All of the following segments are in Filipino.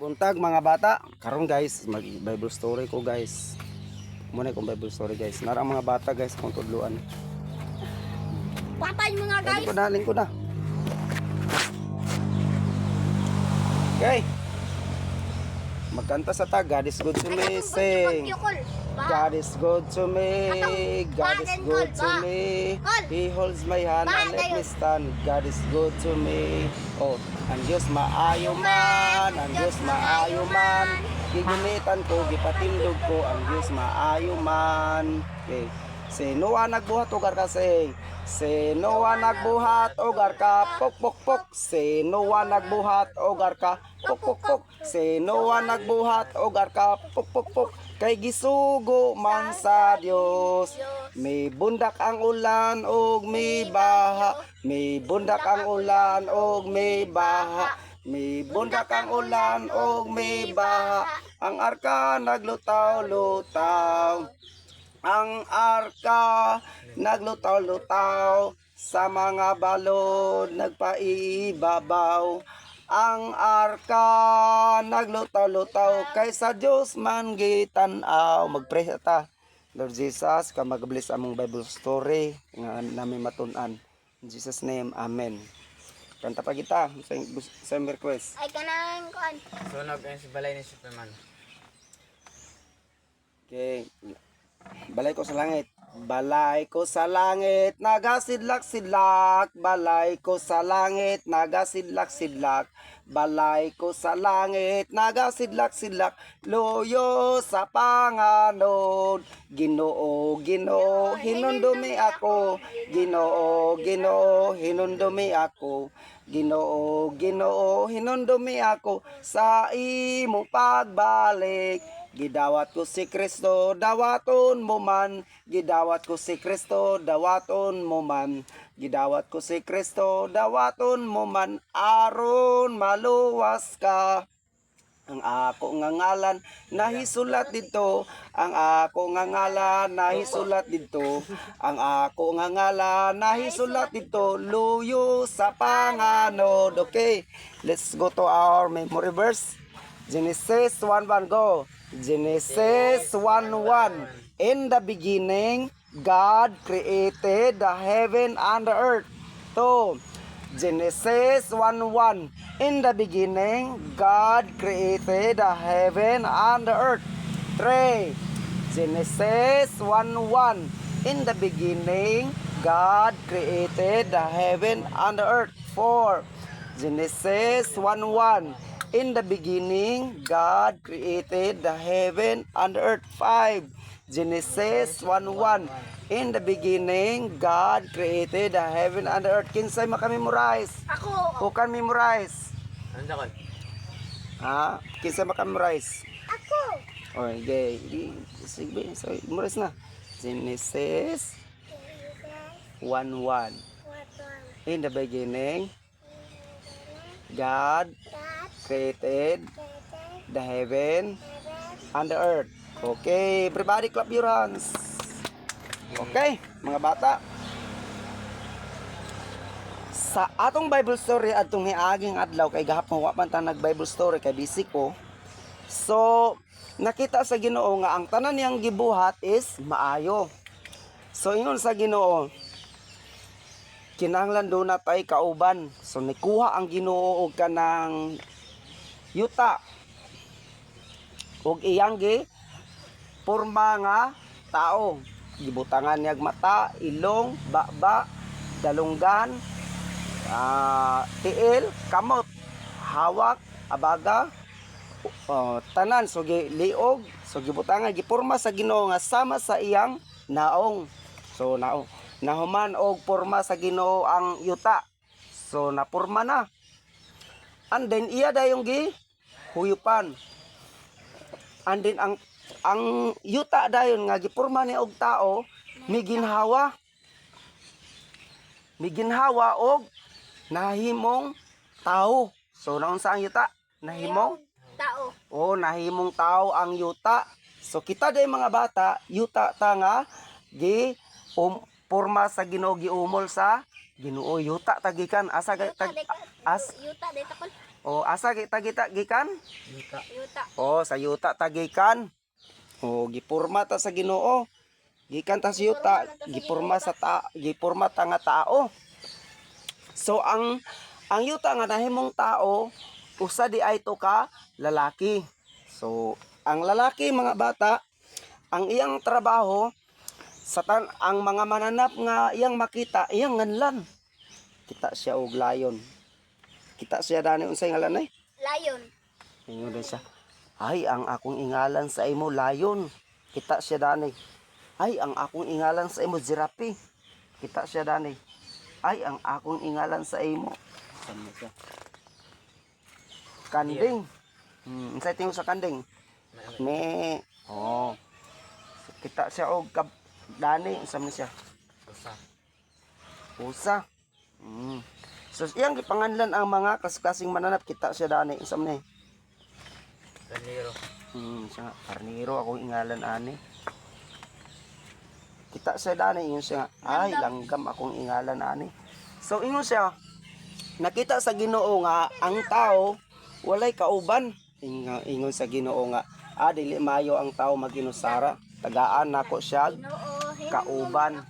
Buntag mga bata, karon guys, mag Bible story ko guys. Muna kong Bible story guys. Narang mga bata guys kung tudluan. Patayin mo nga guys. Lingkod na. Okay. Magkanta sa ta, God is good to me, sing. God is good to me, God is good to me. He holds my hand and let me stand. God is good to me. Oh, ang Diyos maayo man, ang Diyos maayo man. Gigumitan ko, gipatindog ko, ang Diyos maayo man. Okay. Sinoa nagbuhat o garka sing. Sinoa nagbuhat o garka pok pok pok. Sinoa nagbuhat o garka pok pok pok. Sinoa nagbuhat o garka pok pok pok. Kay gisugo man sa Dios. May bundak ang ulan og may baha. May bundak ang ulan og may baha. May bundak ang ulan og may baha. Ang arka naglutaw-lutaw. Ang arka naglutaw-lutaw sa mga balod nagpaibabaw. Ang arka naglutaw-lutaw kay sa Dios man gitanaw. Magpray ta. Lord Jesus, ka mag-bless among Bible story nga namin matun-an. In Jesus name, amen. Kanta pa kita sa request. Ay kanang kuan. Sunog yan si balay ni Superman. Okay. Balay ko sa langit. Balay ko sa langit, nagasidlak-sidlak. Balay ko sa langit, nagasidlak-sidlak. Balay ko sa langit, nagasidlak-sidlak. Loyo sa panganod. Ginoo, Ginoo, hinundumi ako. Ginoo, Ginoo, hinundumi ako. Ginoo, Ginoo, hinundumi ako sa imong pagbalik. Gidawat ko si Kristo, dawaton mo man. Gidawat ko si Kristo, dawaton mo man. Gidawat ko si Kristo, dawaton mo man. Aron maluwas ka. Ang ako nga ngalan nahisulat dito. Ang ako nga ngalan nahisulat dito. Ang ako nga ngalan nahisulat dito. Luyo sa panganod. Okay, let's go to our memory verse. Genesis 1:1, go. Genesis 1:1. In the beginning, God created the heaven and the earth. 2. Genesis 1:1. In the beginning, God created the heaven and the earth. 3. Genesis 1:1. In the beginning, God created the heaven and the earth. 4. Genesis 1:1. In the beginning, God created the heaven and the earth. 5. Genesis 1:1. In the beginning, God created the heaven and the earth. Kinsay makamemorize? Ako. Who can memorize? Ano sa kon? Ha? Kinsay makamemorize? Ako. Okay. Sige, so, memorize na. Genesis 1:1. In the beginning, God created the heaven and the earth. Okay, everybody clap your hands. Okay, mga bata. Sa atong Bible story atong hiaging adlaw kay gahapon wa man ta nag Bible story kay busy ko. So, nakita sa Ginoo nga ang tanan niyang gibuhat is maayo. So, ingon sa Ginoo, kinahanglan do na tay kauban. So, nikuha ang Ginoo og kanang yuta og iyang gi porma nga tao. Gibutangan niyag mata, ilong, baba, dalunggan, tiil, kamot, hawak, abaga, tanan. So liog, so gibutangan giporma sa Ginoo nga sama sa iyang naong. So nahuman og porma sa Ginoo ang yuta. So naporma na. And then iya dayong gi huyupan. And then ang yuta dayon nga giporma ni og tao miginhawa. Miginhawa og nahimong tao. So naunsa ang yuta? Nahimong Tao. oh, nahimong tao ang yuta. So kita day mga bata, yuta ta nga gi porma sa Ginoo giumol sa Ginoo. Yuta tagikan asa Yuta tag de as yuta de takon. O asa kita gikan? Yuta. Yuta. O sa yuta tagikan. O gipurma ta sa Ginoo. Gikan ta sa yuta, gipurma ta nga tao. So ang yuta nga nahimong tao usa di ay to ka lalaki. So ang lalaki mga bata, ang iyang trabaho ang mga mananap nga iyang makita, iyang nganlan. Kita siya og layon. Kita siya dani unsay ngalan ay? Lion. Ingon din siya. Ay, ang akong ingalan sa imo layon. Kita siya dani. Ay, ang akong ingalan sa imo giraffe. Kita siya dani. Ay, ang akong ingalan sa imo. Saan mo siya? Kanding. Unsay tingog sa kanding? Me. Oh. So, kita siya og dani unsa man siya? Usa. Usa. So iyang gipanganlan ang mga klaseng mananap, kita siya dani unsa man ni? Kaniro. Siya nga, karniro akong ingalan ani. Kita siya dani yun siya nga, ay langgam akong ingalan ani. So ingon siya, nakita sa Ginoo nga ang tao walay kauban. Ingon sa Ginoo nga, dili mayo ang tao maginusara. Tagaan nako siya kauban.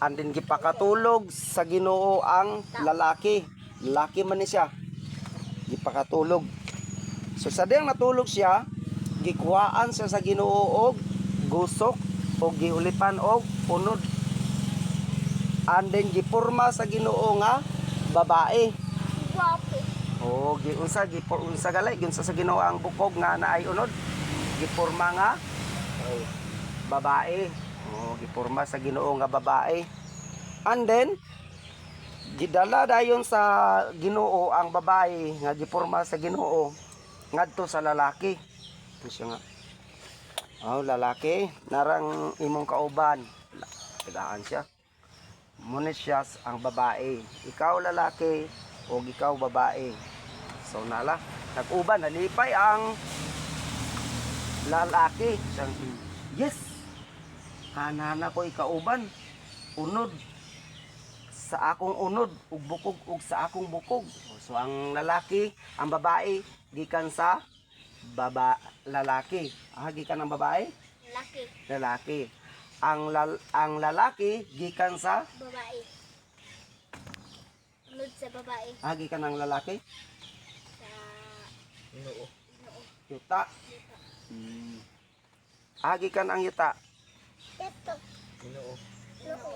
Andin gipakatulog sa Ginoo ang lalaki. Lalaki man ni siya. Gipakatulog. So sa diyang natulog siya, gikuhaan siya sa Ginoo og gusok o giulipan og unod. Andin gipurma sa Ginoo nga babae. Guwapo. O giunsa galay giunsa sa Ginoo ang bukog nga naay unod. Gipurma nga babae. O gipurma sa Ginoo nga babae. And then gidala dayon sa Ginoo ang babae nga gipurma sa Ginoo ngadto sa lalaki. Siya nga. Oh, lalaki, narang imong kauban. Tagaan siya. Munit siya ang babae. Ikaw lalaki o ikaw babae. So nala, nag-uban, nalipay ang lalaki. Siyang, yes, kanana ko ikauban. Unod sa akong unod, ug bukog ug sa akong bukog. So ang lalaki, ang babae gikan sa lalaki. Gikan ng babae? Laki. Lalaki. Ang lalaki gikan sa Babae. Unod sa babae. gikan ng lalaki Sa Ginoo. yuta. Gikan ang yuta teto. Ginoo. Noo.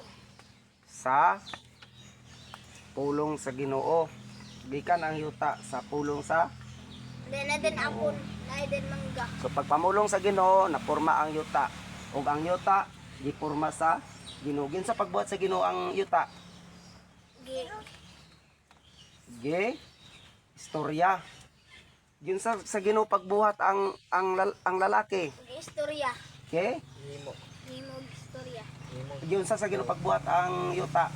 sa pulong sa Ginoo. Gikan ang yuta sa pulong sa. Na din apon. Na din mangga. So pagpamulong sa Ginoo, napurma ang yuta. Ug ang yuta gipurma sa Ginoo. Gin sa pagbuhat sa Ginoo ang yuta. Gi. Istorya. Yun sa Ginoo pagbuhat ang lalaki. Istorya. Okay? Himo. Nimog istorya. Himo. Yun sa Ginoo pagbuhat ang yuta.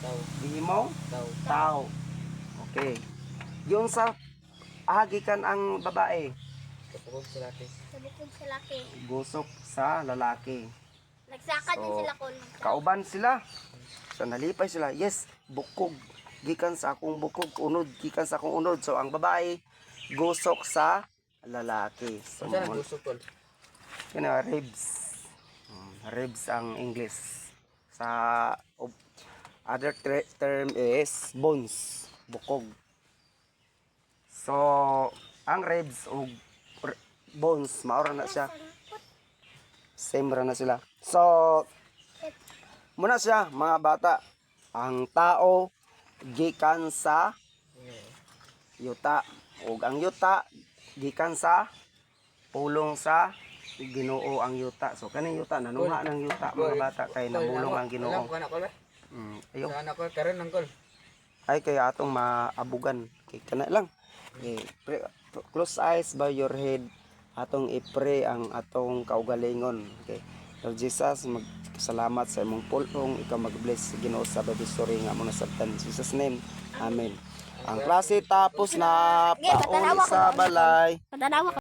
Tao. Gihimong Tao. tao. Okay. Yun sa gikan ang babae. Kapugod sa laki. Sa bukod sa laki. Gusok sa lalaki. Nagsaka din So, sila kon. Kauban sila. So nalipay sila. Yes, bukog. Gikan sa akong bukog, unod. Gikan sa akong unod. So ang babae, gusok sa lalaki. So, Saan ang gusto tol? yun na, ribs. Ribs ang English. Sa other term is bones. Bukog. So, ang ribs o bones, maura na siya. Same ra na sila. So, muna siya, mga bata. Ang tao, gikan sa yuta. O ang yuta, gikan sa pulong sa Ginoo ang yuta. So, kaning yuta, nanuha ng yuta, mga bata, kay nabulong ang Ginoo. Alam ko anak ko ba? Ayaw. Sa anak ko, karon ng kol. Ay, kaya atong maabugan. Kay kana lang. Okay. Close eyes, bow your head. Atong i-pray ang atong kaugalingon. Okay. Lord Jesus, magsalamat sa imong pulong. Ikaw mag-bless Ginoo sa baby story nga muna sabtan. In Jesus name. Amen. Ang klase tapos na pauli sa balay. Patanawa